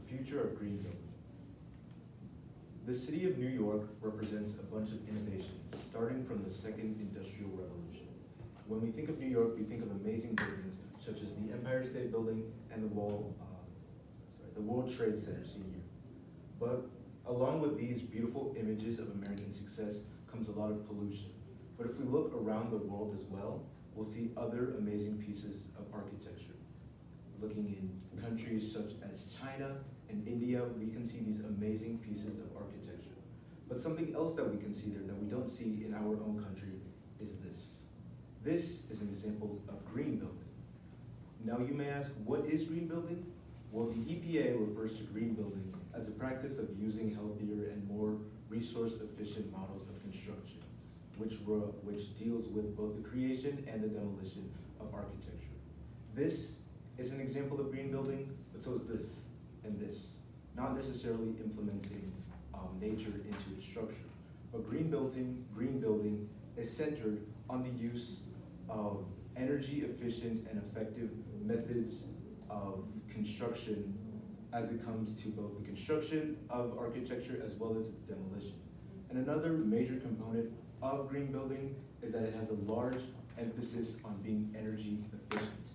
future of green building. The city of New York represents a bunch of innovations, starting from the Second Industrial Revolution. When we think of New York, we think of amazing buildings such as the Empire State Building and the World Trade Center Senior. But along with these beautiful images of American success comes a lot of pollution. But if we look around the world as well, we'll see other amazing pieces of architecture. Looking in countries such as China and India, we can see these amazing pieces of architecture. But something else that we can see there that we don't see in our own country is this. This is an example of green building. Now you may ask, what is green building? Well, the EPA refers to green building as a practice of using healthier and more resource-efficient models of construction, which deals with both the creation and the demolition of architecture. This is an example of green building, but so is this and this, not necessarily implementing nature into its structure. But green building is centered on the use of energy efficient and effective methods of construction as it comes to both the construction of architecture as well as its demolition. And another major component of green building is that it has a large emphasis on being energy efficient.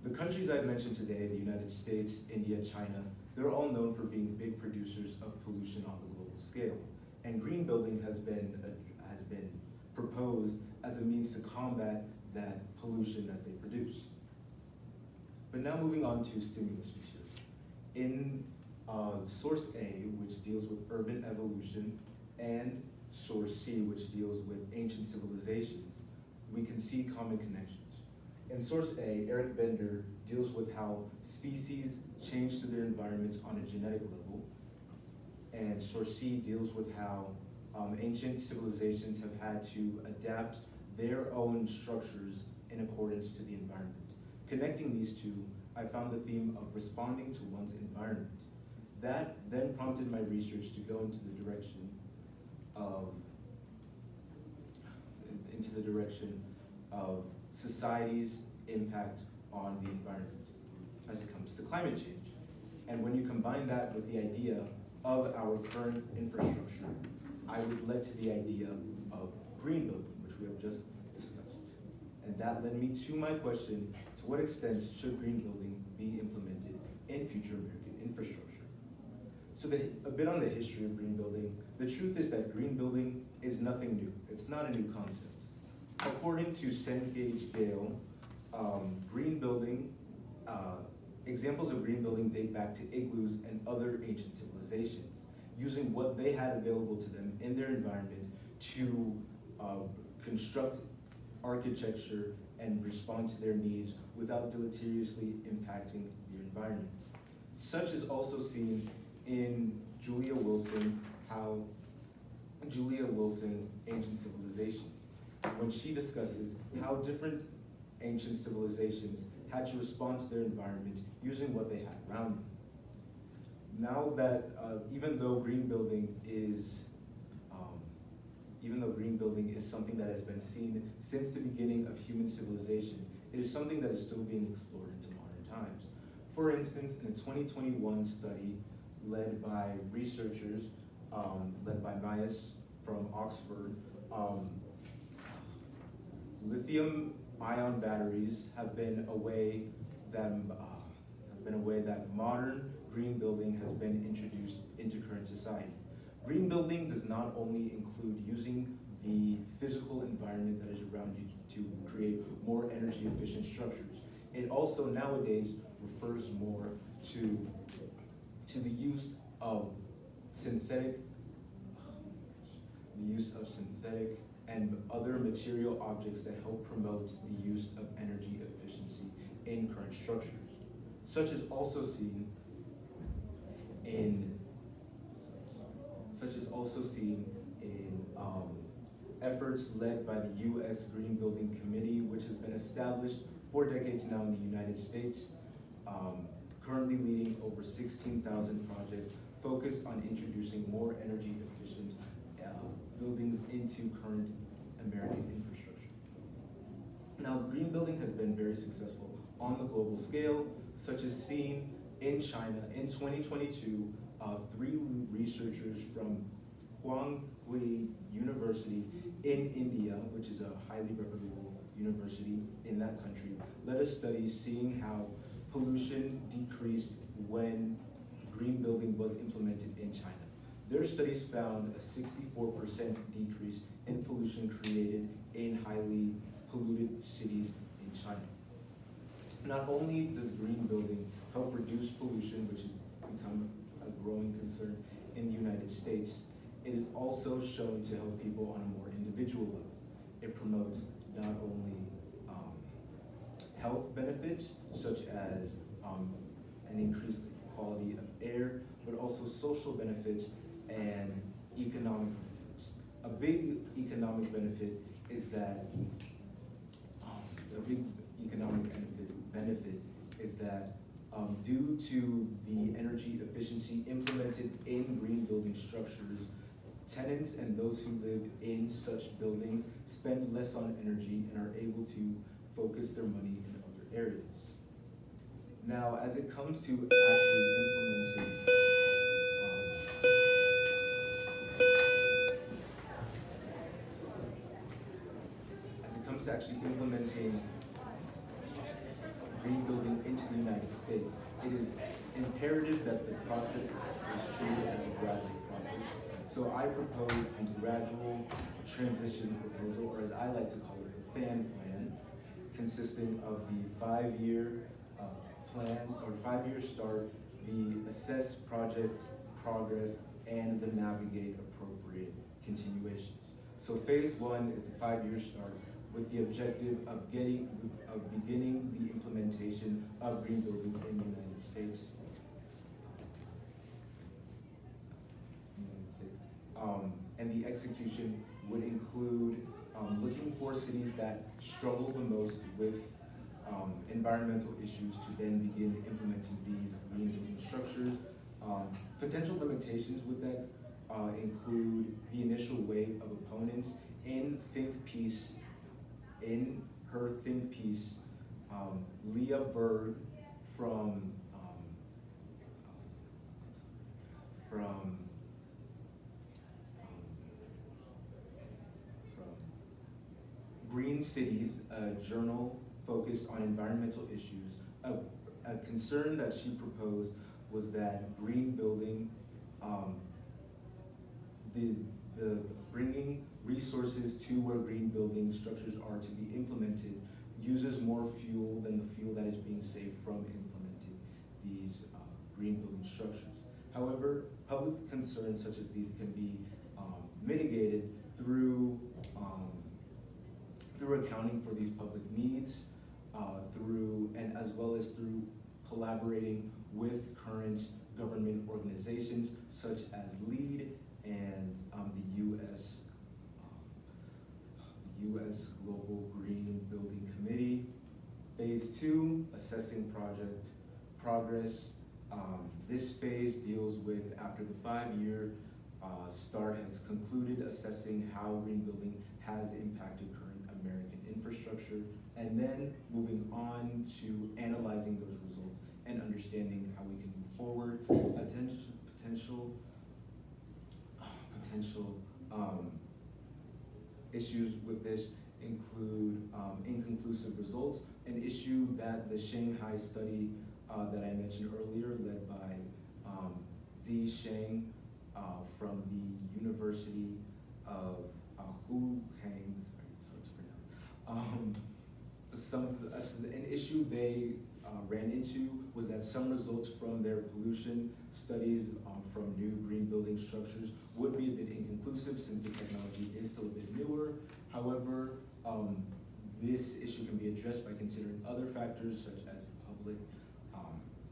The countries I've mentioned today, the United States, India, China, they're all known for being big producers of pollution on the global scale. And green building has been proposed as a means to combat that pollution that they produce. But now moving on to stimulus material. In Source A, which deals with urban evolution, and Source C, which deals with ancient civilizations, we can see common connections. In Source A, Eric Bender deals with how species change to their environments on a genetic level, and Source C deals with how ancient civilizations have had to adapt their own structures in accordance to the environment. Connecting these two, I found the theme of responding to one's environment. That then prompted my research to go into the direction of society's impact on the environment as it comes to climate change. And when you combine that with the idea of our current infrastructure, I was led to the idea of green building, which we have just discussed. And that led me to my question, to what extent should green building be implemented in future American infrastructure? So a bit on the history of green building. The truth is that green building is nothing new. It's not a new concept. According to Cengage Gale, examples of green building date back to igloos and other ancient civilizations, using what they had available to them in their environment to construct architecture and respond to their needs without deleteriously impacting the environment. Such is also seen in Julia Wilson's Ancient Civilization, when she discusses how different ancient civilizations had to respond to their environment using what they had around them. Now that even though green building is something that has been seen since the beginning of human civilization, it is something that is still being explored into modern times. For instance, in a 2021 study led by researchers, led by Myers from Oxford, lithium-ion batteries have been a way that modern green building has been introduced into current society. Green building does not only include using the physical environment that is around you to create more energy efficient structures. It also nowadays refers more to the use of synthetic and other material objects that help promote the use of energy efficiency in current structures. Such is also seen in efforts led by the U.S. Green Building Committee, which has been established 4 decades now in the United States, currently leading over 16,000 projects focused on introducing more energy efficient buildings into current American infrastructure. Now, green building has been very successful on the global scale, such as seen in China, in 2022, three researchers from Huanghui University in India, which is a highly reputable university in that country, led a study seeing how pollution decreased when green building was implemented in China. Their studies found a 64% decrease in pollution created in highly polluted cities in China. Not only does green building help reduce pollution, which has become a growing concern in the United States, it is also shown to help people on a more individual level. It promotes not only health benefits, such as an increased quality of air, but also social benefits and economic benefits. A big economic benefit is that due to the energy efficiency implemented in green building structures, tenants and those who live in such buildings spend less on energy and are able to focus their money in other areas. Now, as it comes to actually implementing green building into the United States, it is imperative that the process is treated as a gradual process. So I propose the gradual transition proposal, or as I like to call it, the FAN plan, consisting of the 5-year plan, or 5-year start, the assess project progress, and the navigate appropriate continuations. So phase 1 is the 5-year start, with the objective of beginning the implementation of green building in the United States. And the execution would include looking for cities that struggle the most with environmental issues to then begin implementing these green building structures. Potential limitations with that include the initial wave of opponents. In her think piece, Leah Berg from Green Cities, a journal focused on environmental issues, a concern that she proposed was that green building, the bringing resources to where green building structures are to be implemented uses more fuel than the fuel that is being saved from implementing these green building structures. However, public concerns such as these can be mitigated through accounting for these public needs, and as well as through collaborating with current government organizations such as LEED and the U.S. Global Green Building Committee. Phase 2, assessing project progress. This phase deals with, after the 5-year start has concluded, assessing how green building has impacted current American infrastructure, and then moving on to analyzing those results and understanding how we can move forward. Potential issues with this include inconclusive results, an issue that the Shanghai study that I mentioned earlier, led by Zi Sheng from the University of Huheng, sorry, it's hard to pronounce. An issue they ran into was that some results from their pollution studies from new green building structures would be a bit inconclusive since the technology is still a bit newer. However, this issue can be addressed by considering other factors such as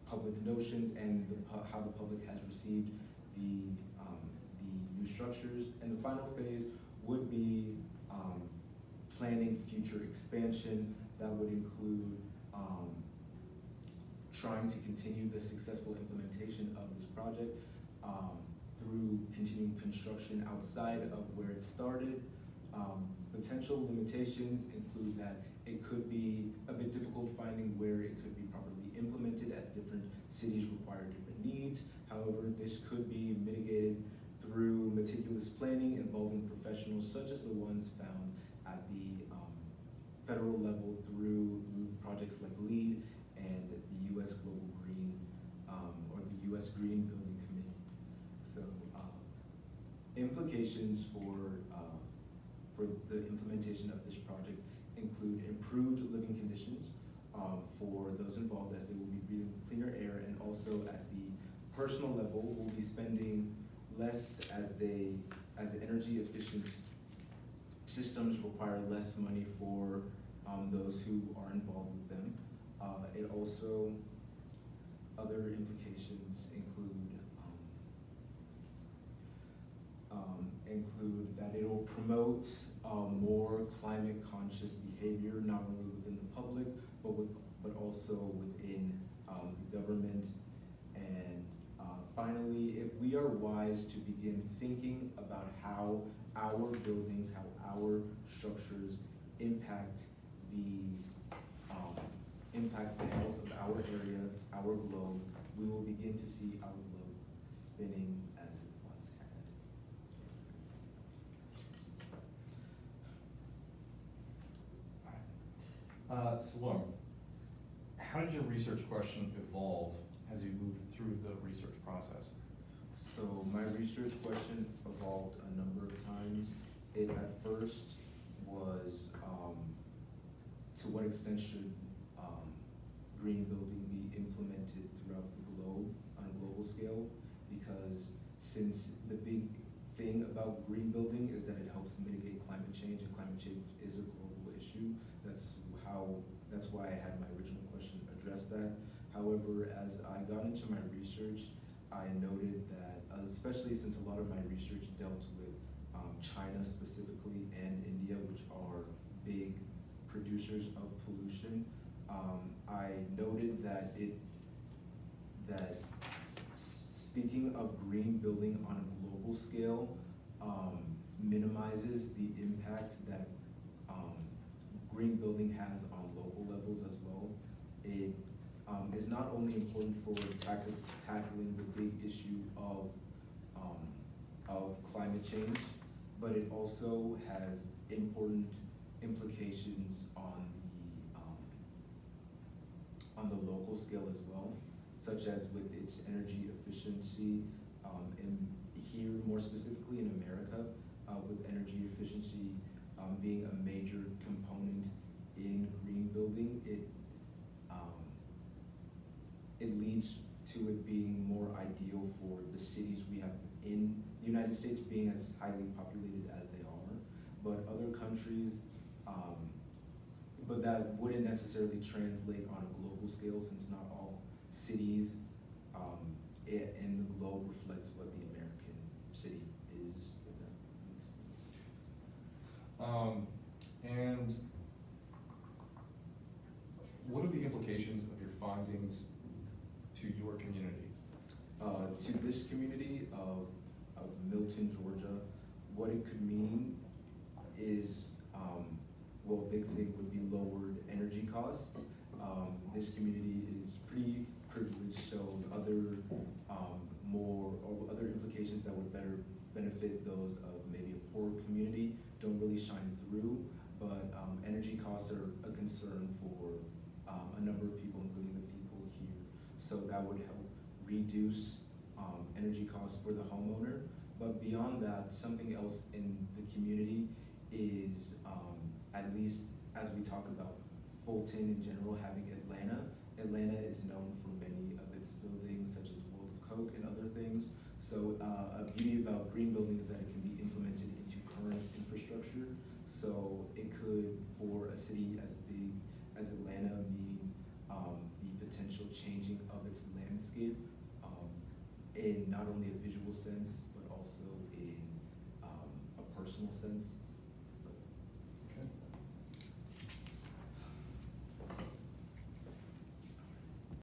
public notions and how the public has received the new structures. And the final phase would be planning future expansion that would include trying to continue the successful implementation of this project through continuing construction outside of where it started. Potential limitations include that it could be a bit difficult finding where it could be properly implemented, as different cities require different needs. However, this could be mitigated through meticulous planning involving professionals such as the ones found at the federal level through projects like LEED and the U.S. Global Green, or the U.S. Green Building Committee. So implications for the implementation of this project include improved living conditions for those involved, as they will be breathing cleaner air, and also at the personal level will be spending less as the energy efficient systems require less money for those who are involved with them. It also, other implications include that it will promote more climate conscious behavior, not only within the public, but also within the government. And finally, if we are wise to begin thinking about how our buildings, how our structures impact the health of our area, our globe, we will begin to see our globe spinning as it once had. Salome, how did your research question evolve as you moved through the research process? So my research question evolved a number of times. It at first was, to what extent should green building be implemented throughout the globe on a global scale? Because since the big thing about green building is that it helps mitigate climate change, and climate change is a global issue. That's why I had my original question address that. However, as I got into my research, I noted that, especially since a lot of my research dealt with China specifically and India, which are big producers of pollution, I noted that speaking of green building on a global scale minimizes the impact that green building has on local levels as well. It is not only important for tackling the big issue of climate change, but it also has important implications on the local scale as well, such as with its energy efficiency, and here more specifically in America, with energy efficiency being a major component in green building, it leads to it being more ideal for the cities we have in the United States being as highly populated as they are, but other countries, but that wouldn't necessarily translate on a global scale, since not all cities in the globe reflect what the American city is. If that makes sense. And what are the implications of your findings to your community? To this community of Milton, Georgia, what it could mean is, well, a big thing would be lowered energy costs. This community is pretty privileged, so other other implications that would better benefit those of maybe a poor community don't really shine through, but energy costs are a concern for a number of people, including the people here. So that would help reduce energy costs for the homeowner. But beyond that, something else in the community is, at least as we talk about Fulton in general, having Atlanta. Atlanta is known for many of its buildings, such as World of Coke and other things. So a beauty about green building is that it can be implemented into current infrastructure. So it could, for a city as big as Atlanta, mean the potential changing of its landscape in not only a visual sense, but also in a personal sense.